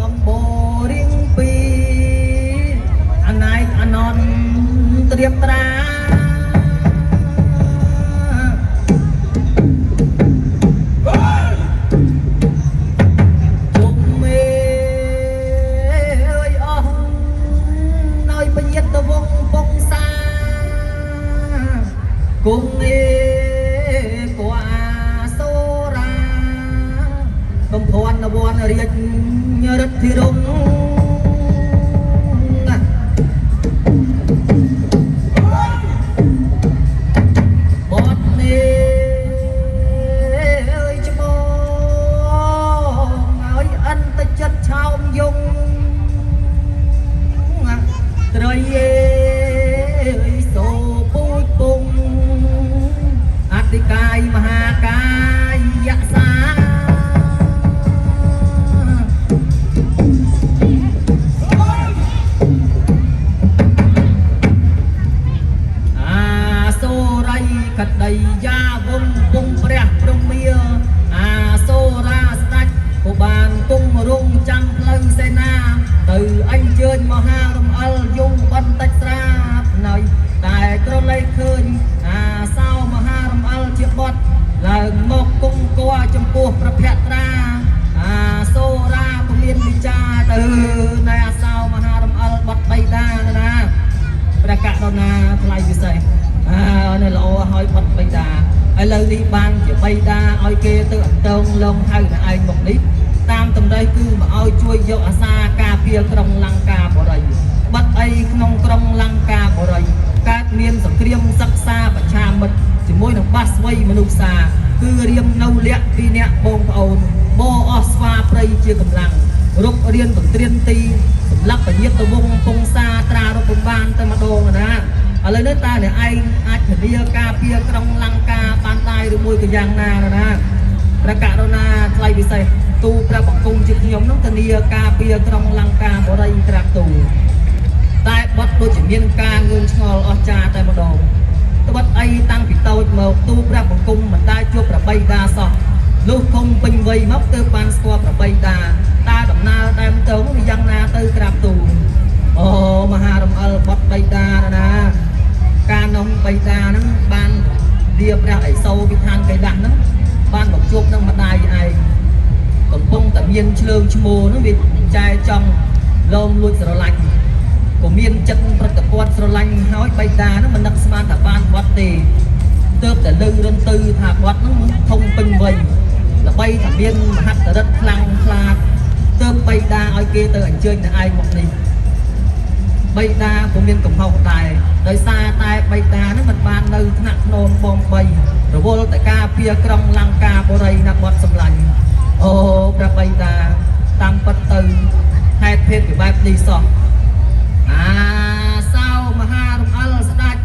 អំបូរៀងពីអណៃអណនត្រៀបត្រាគង់អេកួអាសូរាបំភ័ណ្ឌវ័នរាជរិទ្ធិរងបតនេះអើយច្បងឲ្យអន្តចិត្តឆោមយងត្រីអេសូពូចពងអតិកាយមហាកាយយសាអាសូរៃកដីយាវងពងព្រះព្រមាអាសូរាស្ដេចក៏បានគង់រងចាំផ្លូវសេនាទៅអញ្ជើញមហារំអិលយងបន្តិចស្រាប់នៅតែក្រឡេកឃើញអាសោមហារំអិលជាបត់ឡើងមកគង់គួរចំពោះប្រភត្រាអាសូរាពុំមានវិចារទៅនៅអាសោមហារំអិលបត់បៃតាណាព្រះករុណាថ្លៃពិសេសនៅល្អហើយបត់បៃតាឥឡូវនេះបានជាបៃតាឲ្យគេទៅអន្តងលងហៅតែឯងមកនេះតាមតម្រៃគឺមកឲ្យជួយយកអាសាការពារក្រុងលង្កាបរិយបាត់អីក្នុងក្រុងលង្កាបរិយកើតមានសង្គ្រាមសិក្សាប្រឆាមិត្តជាមួយនឹងបាសវ័យមនុស្សសាគឺរៀមនៅលក្ខពីអ្នកបងប្អូនបអស់ស្វាព្រៃជាកម្លាំងរុករៀនបន្ត្រៀនទីសម្រាប់ពញាតវងពងសាត្រារុកបានតែម្ដងណាឥឡូវនេះតើអ្នកឯងអាចធានាការពារក្រុងលង្កាបានដែរឬមួយក៏យ៉ាងណាណាព្រះករុណាថ្លៃពិសេសទូព្រះបង្គំជាខ្ញុំនឹងធានាការពារក្រុងលង្កាបរិយក្រាបទូតែបត់ដូចជាមានការងឿងឆ្ងល់អស្ចារ្យតែម្ដងត្បិតអីតាំងពីតូចមកទូព្រះបង្គំមិនដែលជួបប្របីតាសោះលុះធំពេញវ័យមកទើបបានស្គាល់ប្របីតាតើដំណើរដើមទៅវាយ៉ាងណាទៅក្រាបទូអូមហារំអិលបត់បៃតាណាការនំបៃតាហ្នឹងបានវាព្រះឥសូរវិធានកៃដាស់ហ្នឹងបានមកជួបនឹងម្ដាយឯងកំពុងតែមានឆ្លើងឈ្មោះហ្នឹងវាចែចង់លោមលួចស្រឡាញ់ក៏មានចិត្តប្រតិព័ទ្ធស្រឡាញ់ហើយបៃតាហ្នឹងមិននឹកស្មានថាបានបត់ទេទើបតែលើរំទៅថាបត់ហ្នឹងធំពេញវ័យល្បីថាមានមហិទ្ធិឫទ្ធិខ្លាំងខ្លាទទើបបៃតាឲ្យគេទៅអញ្ជើញតែឯងមកនេះបៃតាក៏មានកំហុសដែរដោយសារតែបៃតាហ្នឹងមិនបាននៅថ្នាក់ធ្នមបងបីរវល់តែការពារក្រុងលង្កាបរិយណាបត់សម្លាញ់អូព្រះបៃតាតាមពិតទៅហេតុភេទពីបែបនេះសោះអាសោមហារំអិលស្ដេច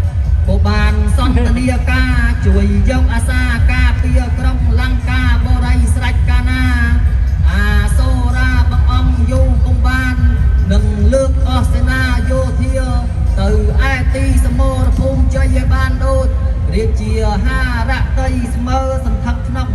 ក៏បានសន្ទនាការជួយយកអាសាការពារក្រុងលង្កាបរិយស្រេចកាលណាអាសូរាបងអង្គយូកុំបាននឹងលើកអស់សេនាយោធាទៅឯទីសមរភូមិជ័យឲ្យបានដូចរាជាហារតីស្មើសន្ធឹកក្នុង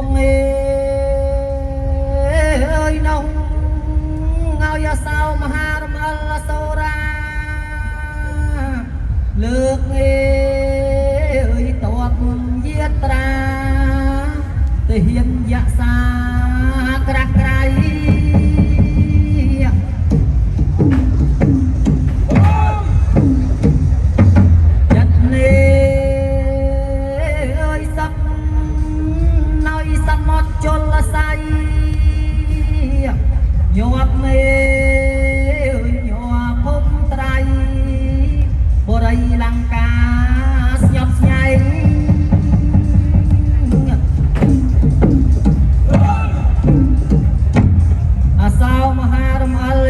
ងអើយនងឲ្យសៅមហារមលសូរាលើកអើយតបយាត្រាទាហានយក្សាក្រាស់ក្រៃញាប់មេញាប់ភពត្រៃបរិយលង្កាស្ញប់ស្ញែងអាសោមហារមអល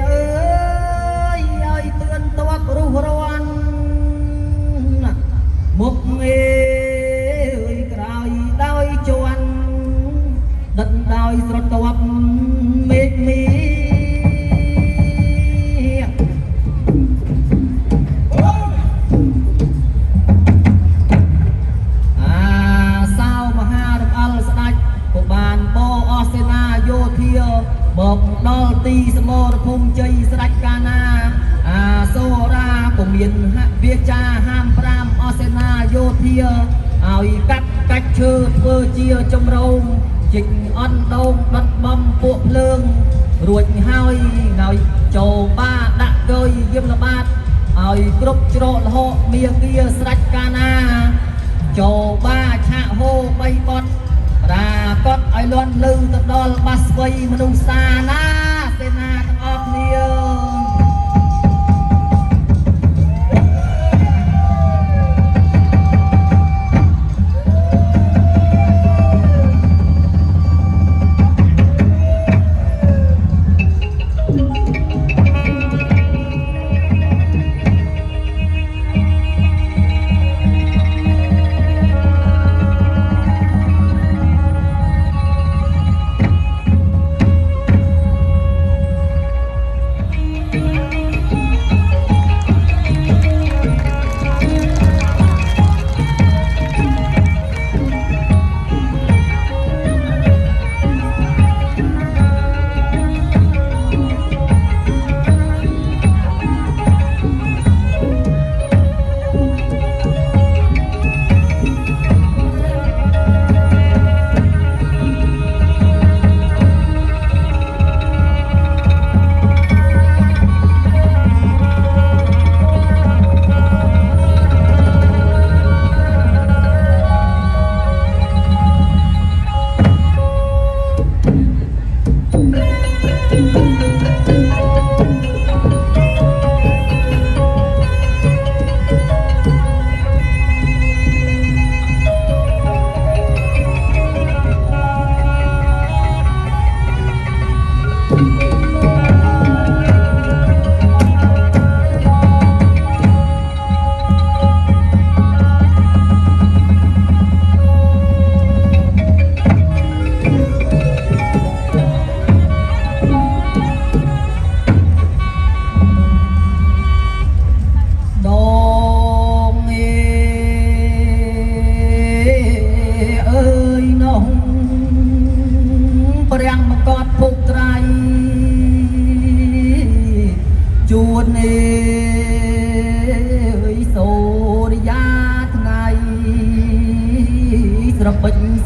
អើយឲ្យទឿនតបរុះរាន់មុខក្រោយដោយជន់ដិតដោយស្រទាប់មេឃមីសៅមហារមអលស្ដេចក៏បានបោអស់សេនាយោធាមកដល់ទីសមរភូមិជ័យស្រេចកាលណាសូរាក៏មានវាចាហាម5អស់សេនាយោធាឲ្យកាច់ឈើធ្វើជាជំរងជីកអន់ដូងដុតបំពួកភ្លើងរួចហើយឲ្យចូលបាដាក់កយយមល្បាតឲ្យគ្រប់ច្រកលហកមាគាស្រេចកាលណាចូលបាឆាកហូ3បត់រាកត់ឲ្យលន់លឺទៅដល់បាស្វ័យមនុស្សសាណាសេនាទាំងអស់គ្នា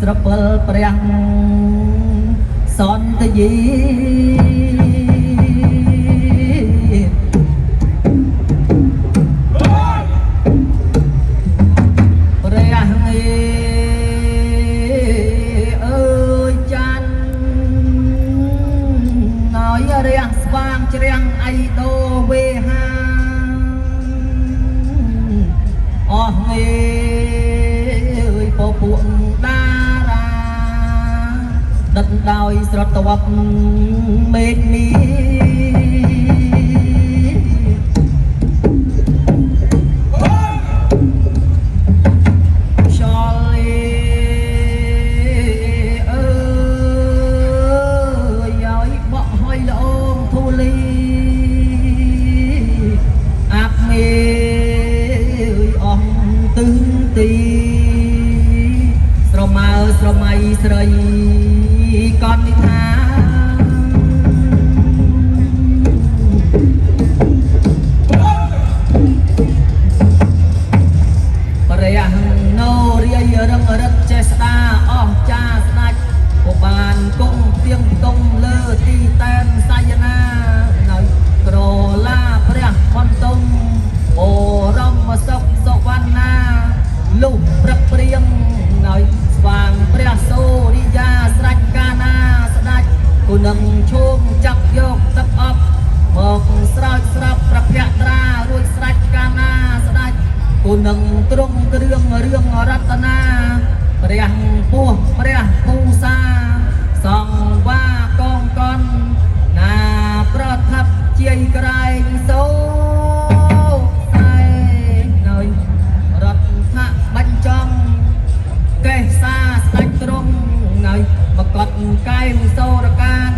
ស្រពិលព្រះសន្តយីព្រះអើយចាន់ឲ្យរាំងស្វាងជ្រាំងអីដោវេហាអស់ពពួកតារាដិតដោយស្រទាប់មេឃមីខ្យល់អើយឲ្យបក់ហុយល្អងធូលីអាប់មេអស់ទឹងទីស្រ ស្រមៃស្រីកននិថាព្រះណូរាយរឹងរឹកចេស្តាអស់ចាស្ដាច់ក៏បានគង់ទៀងតុងលើទីតែនសាយនានៅក្រឡាព្រះបន្ទុំបរមសុខសុវណ្ណាលុះព្រឹកព្រៀងនៅស្វាងព្រះសូរិយាស្រេចកាណាស្ដាច់គូនឹងឈោងចាប់យកទឹកអប់មកស្រោចស្រពប្រភត្រារួចស្រេចកាណាស្ដាច់គូនឹងទ្រង់គ្រឿងរឿងរតនាព្រះពោះព្រះពូសាសង្វាកងកនណាប្រថាប់ជាយក្រែងសូតែនៅរដ្ឋបញ្ចំកេសាស្ដេចទ្រង់នៅមកត់កែមសូរកាន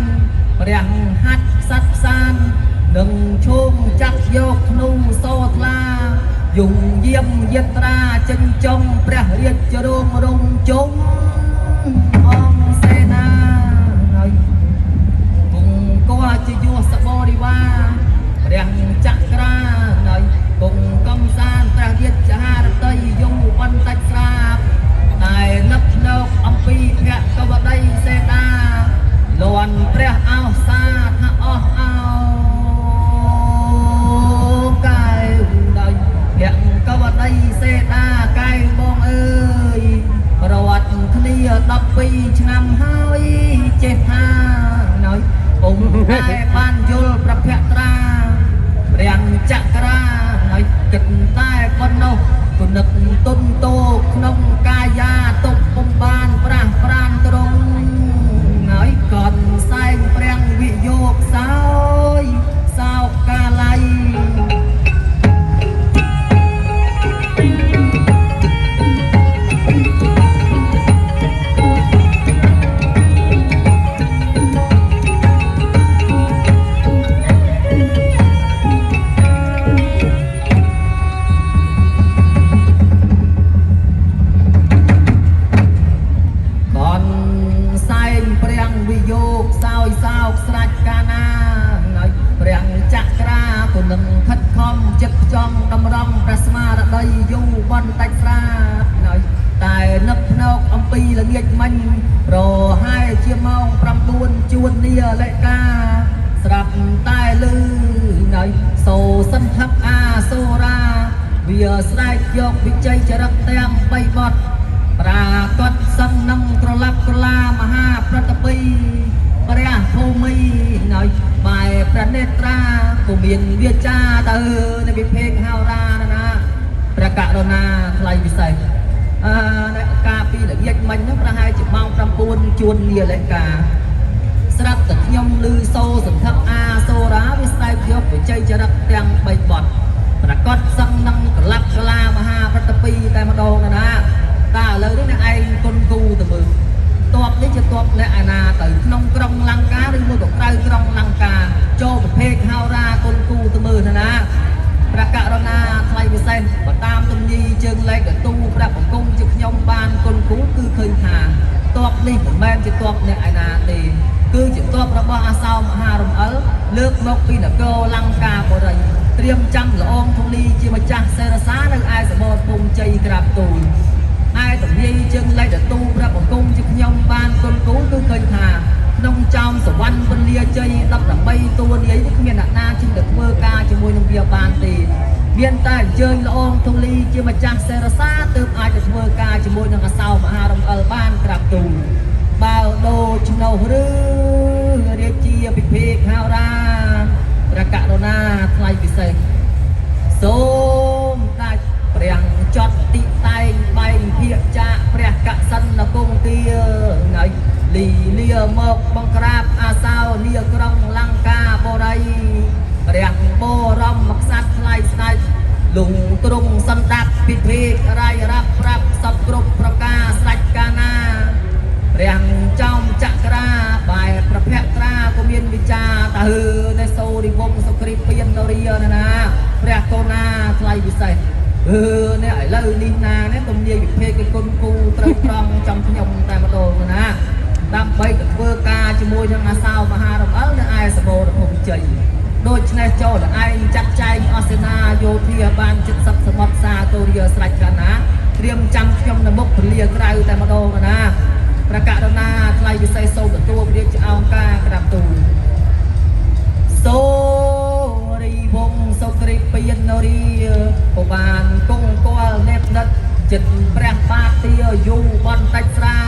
ព្រះហាត់សັດសាននឹងឈោងចាក់យកធ្នូសូថ្លាយងយាមយត្រាចិញ្ចុងព្រះរាជរងរំជុំអង្គសេនាហើយគង់ក៏ជាយោសបរិវារព្រះចក្រាហើយគង់កំសានព្រះរាជហារតីយងបន្តិចស្រាបតែនឹកនៅអំពីភគវតីសេនាលន់ព្រះអោសាថាអស់អោកាយដោយភគវតីសេនាកាយបងអើយប្រវត្តិគ្នា12ឆ្នាំហើយចេះថានៅពុំតែបានយល់ប្រភត្រាព្រះចក្រាហើយគិតតែប៉ុណ្ណោះគុណឹកទុនតោក្នុងកាយាទុកពុំបានប្រាស់ប្រានត្រង់ហើយកនសែងព្រះវិយោគសោយសោកកាល័យរហើយជាម៉ោង9ជួននីលេកាស្រាប់តែលឺនៅសូសិនហឹកអាសូរាវាស្រែកយកវិជ័យចរិតទាំង3បទប្រាកដសឹងនឹងក្រឡាប់ក្រឡាមហាប្រតិពីព្រះភូមិនៅបែបព្រះនេត្រាក៏មានវាចាទៅនៅវិភេកហោរាណាព្រះករុណាថ្លៃពិសេសអ្នកការពីល្ងាចមិញហ្នឹងប្រហែលជាម៉ោង9ជួននីលេកាស្រាប់តែខ្ញុំឮសូសន្ធឹកអាសូរាវាស្ដែកយកវិជ័យចរិតទាំង3បទប្រកាសសឹងនឹងក្លាប់ក្លាមហាប្រតិពីតែម្ដងណាតែឥឡូវនេះអ្នកឯងគុនគូទៅមើលតបនេះជាតបអ្នកអាណាទៅក្នុងក្រុងលង្កាឬមួយក៏ក្រៅក្រុងលង្កាចូលប្រភេទហោរាគុនគូទៅមើលណាព្រះករុណាថ្លៃពិសេសបើតាមទំនីជើងលេខកទូព្រះបង្គំជាខ្ញុំបានគុនគូគឺឃើញថាតបនេះមិនមែនជាតបអ្នកឯណាទេគឺជាតបរបស់អាសោមហារំអិលលើកមកពីនគរលង្កាបរិយត្រៀមចាំល្អងធំនីជាម្ចាស់សេរសានៅឯសមរភូមិជ័យក្រាបទូលឯទំនីជើងលេខកទូព្រះបង្គំជាខ្ញុំបានគុនគូគឺឃើញថាក្នុងចោមសវណ្ណពលាជ័យ18តួនាយនេះគ្មានអ្នកណាជិះទៅធ្វើការជាមួយនឹងវាបានទេមានតែអញ្ជើញល្អងធំលីជាម្ចាស់សេរសាទើបអាចទៅធ្វើការជាមួយនឹងអាសោមហារំអិលបានក្រាបទូលបើដូច្នោះឬរាជាពិភេកហោរាព្រះករុណាថ្លៃពិសេសសូមដាច់ព្រះចត់ទីតែងបែងភាកចាកព្រះកសិណគង្គាថ្ងៃលីលាមកបង្ក្រាបអាសោនីក្រុងលង្កាបរិយព្រះបរមក្សត្រថ្លៃស្ដេចលងទ្រង់សន្តាប់ពិភេករាយរាប់ប្រាប់សពគ្រប់ប្រការស្រេចកាណាព្រះចោមចក្រាបែបប្រភត្រាក៏មានវិចាទៅនៅសូរិវង្សសុគ្រីពៀននរាណាព្រះកូណាថ្លៃពិសេសនេះឥឡូវនេះណានេះទំនាយវិភេកគុណគូត្រូវត្រង់ចំខ្ញុំតែម្ដង មួយនឹងអាសោមហារំអិលនៅឯសមរភូមិជ័យដូច្នេះចូលឯងចាត់ចែងអសេនាយោធាបានចិត្តសឹកសមុទ្រសាទូរីស្រេចកាលណាត្រៀមចាំខ្ញុំនៅមុខពលាក្រៅតែម្ដងណាប្រកាសណាថ្លៃពិសេសសូមទទួលរាជអង្គការក្រាបទូលសូរីវងសុគ្រីពៀននរីក៏បានគង់គាល់នេបដិតចិត្តព្រះបាទទាយូបន្តិចស្រា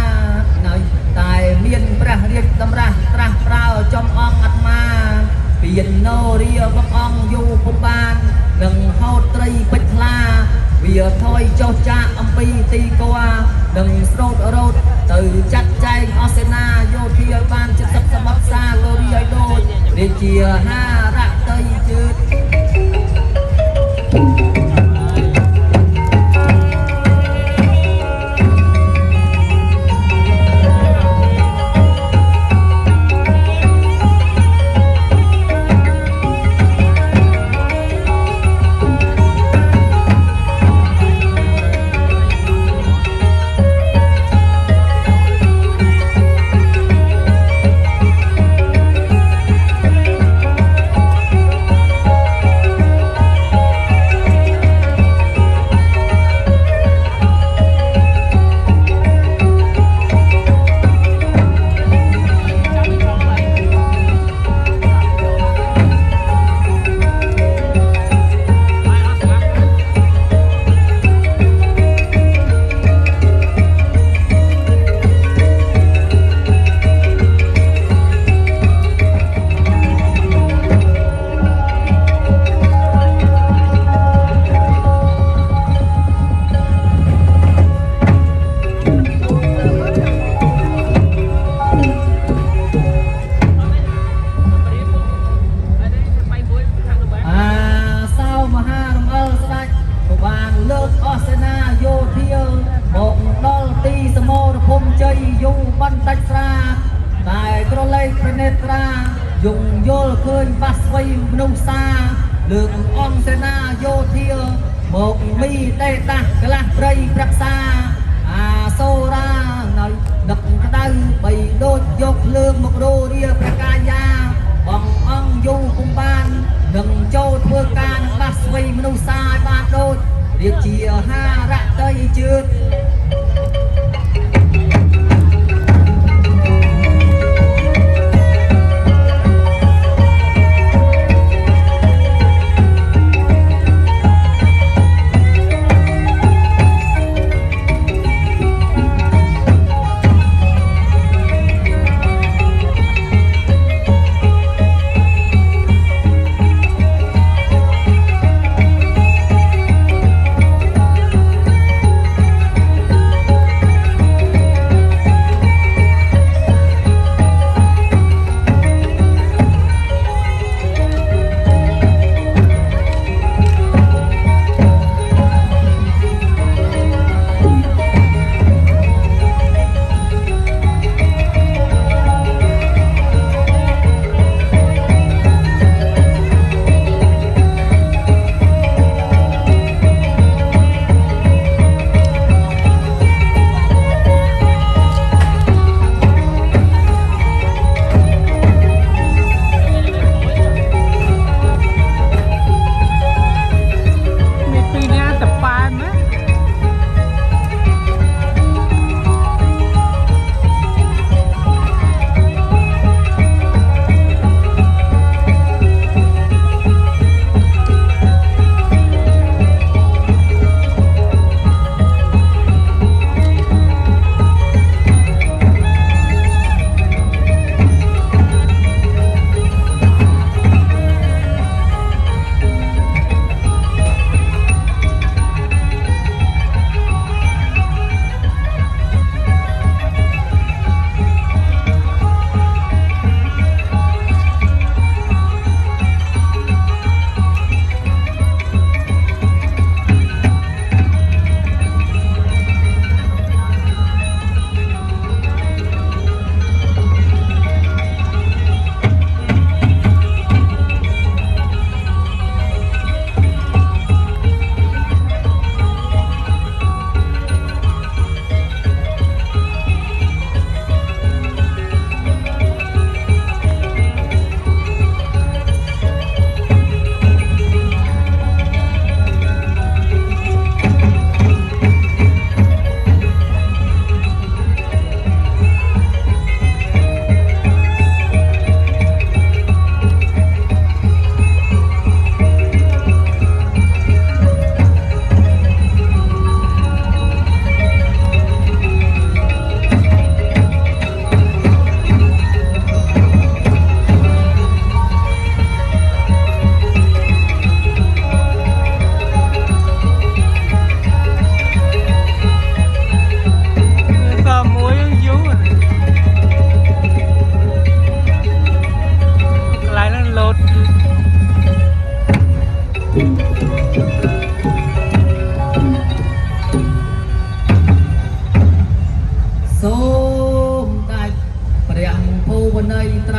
នៅតែមានព្រះរាជតម្រាស់ត្រាស់ប្រើចំអង្គអាត្មាពៀននរីបងអង្គយូពុំបាននឹងហោតត្រីពេជ្រថ្លាវាថយចុះចាកអំពីទីកួនឹងស្រោតរោតទៅចាត់ចែងអសេនាយោធាបានចិត្តសឹកសមុទ្រសាលូរីឲ្យដូចរាជាហារតីជឿតយងយល់ឃើញបាសស្វ័យមនុស្សសាលើកអង្គសេនាយោធាមកមីដេតាស់កលាស់ព្រៃប្រឹក្សាអាសូរានៅដឹកក្តៅបីដូចយកលើកមករោរាប្រកាយាបងអង្គយូពុំបាននឹងចូលធ្វើការនឹងបាសស្វ័យមនុស្សសាឲ្យបានដូចរាជាហារតីជឿត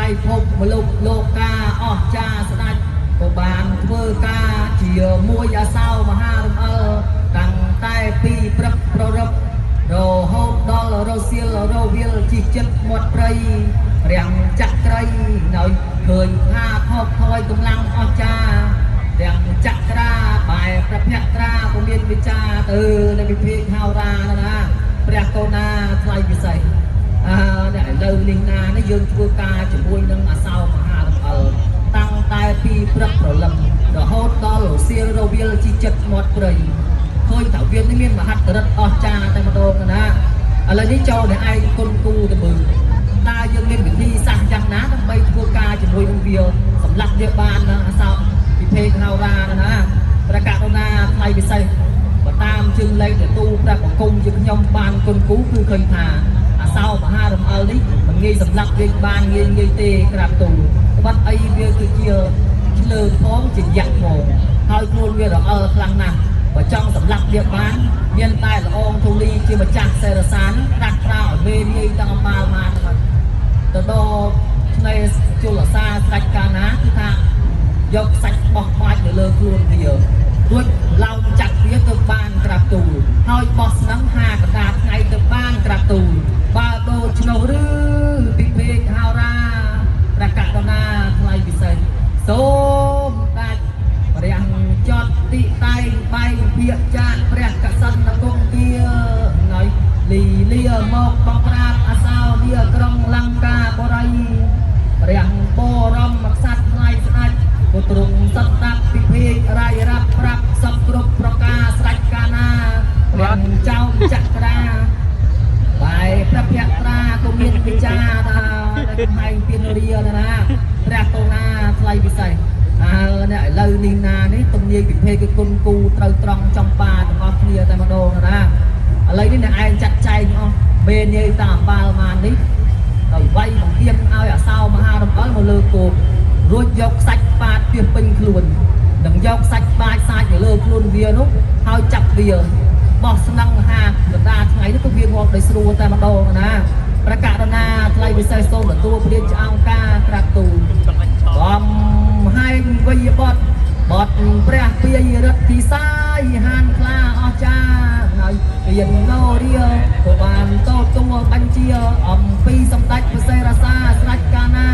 រភពមលុបលោកកាអស់ចាស្ដេចក៏បានធ្វើការជាមួយអាសោមហារំអិលតាំងតែពីព្រឹកប្ររឹបរហូតដល់រសៀលរវិលជីចិត្តមាត់ព្រៃរាំងចាក់ត្រីនៅឃើញថាថោកថយកម្លាំងអស់ចារាំងចាក់ត្រាបែប្រភត្រាក៏មានវិចាទៅនៅវិភាគហៅរាណាព្រះកូណាថ្លៃពិសេសអ្នកឥឡូវនេះណានេះយើងធ្វើការជាមួយនឹងអាសោមហារំអិលតាំងតែពីព្រឹកព្រលឹមរហូតដល់រសៀលរវិលជីចិត្តមាត់ព្រៃឃើញថាវានេះមានមហិទ្ធិឫទ្ធិអស្ចារ្យតែម្ដងណាឥឡូវនេះចូលអ្នកឯងគុណគូទៅមើលតើយើងមានវិធីសាស្ត្រយ៉ាងណាដើម្បីធ្វើការជាមួយនឹងវាសម្រាប់វាបានអាសោពិភេកហៅរាណាប្រកាសណាថ្លៃពិសេសបើតាមជើងលេខទៅទូព្រះបង្គំជាខ្ញុំបានគុណគូគឺឃើញថាអាសោមហារំអិលនេះមិនងាយសម្រាប់វាបានងាយទេក្រាបទូត្បិតអីវាគឺជាឆ្លើផងជាយ៉ាក់ផងហើយខ្លួនវារអិលខ្លាំងណាស់បើចង់សម្លាប់វាបានមានតែល្អងធូលីជាម្ចាស់សេរសានប្រាក់ប្រាឲ្យមេនាយទាំងអមាលបានទៅដល់ឆ្នេរជលសាស្រេចកាលណាគឺថាយកសាច់បោះបាច់នៅលើខ្លួនវារួចឡោមចាក់វាទៅបានក្រាបទូលហើយបោះស្នឹង5កណ្ដាលថ្ងៃទៅបានក្រាបទូលបើដូរឆ្នោះឬពិភេកហៅរាប្រកាសណាថ្លៃពិសេសសូមដាច់ព្រះចត់ទីតែងបែងភាកចានព្រះកសិណគង់ទាហើយលីលាមកបងក្រាបអាសោវាក្រុងលង្កាបរិយព្រះបរមក្សត្រថ្លៃស្ដេចក៏ទ្រង់សត្តាពិភេករាយរាប់ប្រាប់សពគ្រប់ប្រការស្រេចកាលណាព្រះចៅចក្រាបែព្រះភក្រាក៏មានវិចារថានៅកំហែងពានរាណាព្រះកូណាថ្លៃពិសេសអ្នកឥឡូវនេះណានេះទំនាយពិភេកគុណគូត្រូវត្រង់ចំបាទាំងអស់គ្នាតែម្ដងណាឥឡូវនេះអ្នកឯងចាត់ចែងអស់មេនាយតាមបាល់ម៉ាននេះទៅវាយបង្រៀនឲ្យអាសោមហារំអិលមកលើគោករួចយកសាច់ប៉ាតពីពេញខ្លួននឹងយកសាច់បាចសាច់នៅលើខ្លួនវានោះហើយចាប់វាបោះស្នឹង5កណ្ដាលថ្ងៃនេះក៏វាងាប់ដោយស្រួលតែម្ដងណាប្រកាសណាថ្លៃពិសេសសូមទទួលព្រានឆ្អោងការក្រាបទូលបំហែងវិយបត់បត់ព្រះពាយរិទ្ធិសាយហានខ្លាអស្ចារ្យហើយរៀនណូរៀក៏បានតតទួបញ្ជាអំពីសម្ដេចព្រះសេរសាស្រេចកាលណា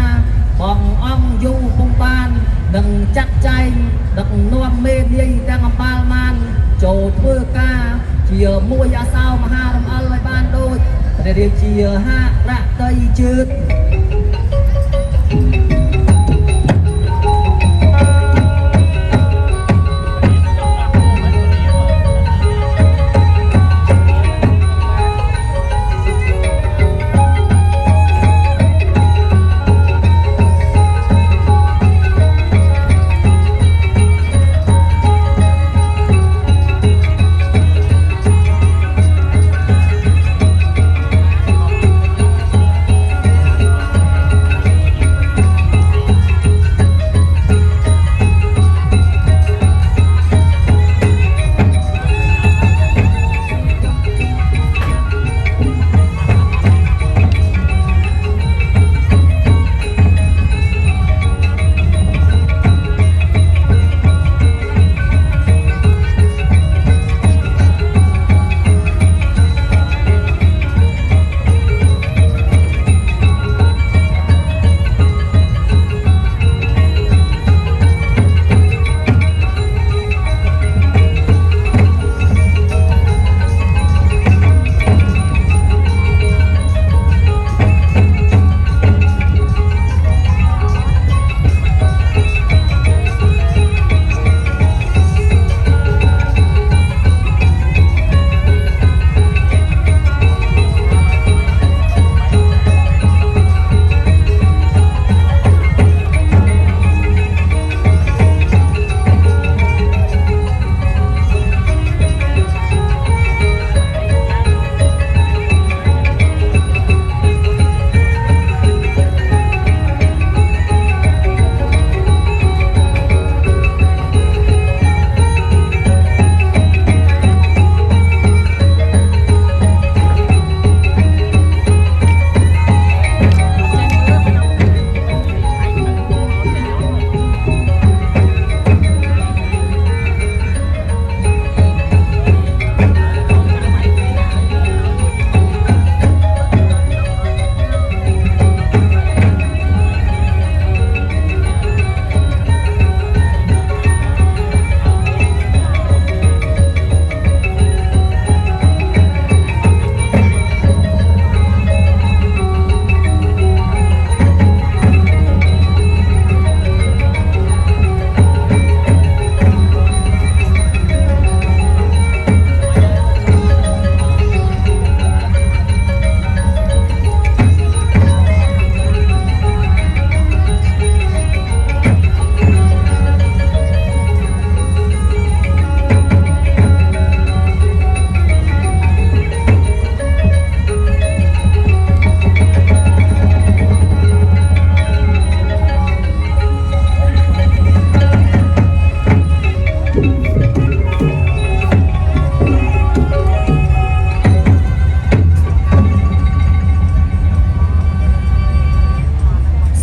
បងអង្គយូពុំបាននឹងចាត់ចែងដឹកនាំមេនាយទាំងអំបាលម៉ានចូលធ្វើការជាមួយអាសោមហារំអិលឲ្យបានដូចព្រះរាជាហារតីជឿត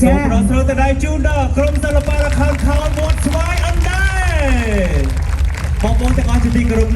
សូមប្រស្រទដៃជូនដល់ក្រុមសិល្បៈល្ខោនខោលមាត់ស្វាយអណ្ដែតបងប្អូនទាំងអស់ជាទីគោរព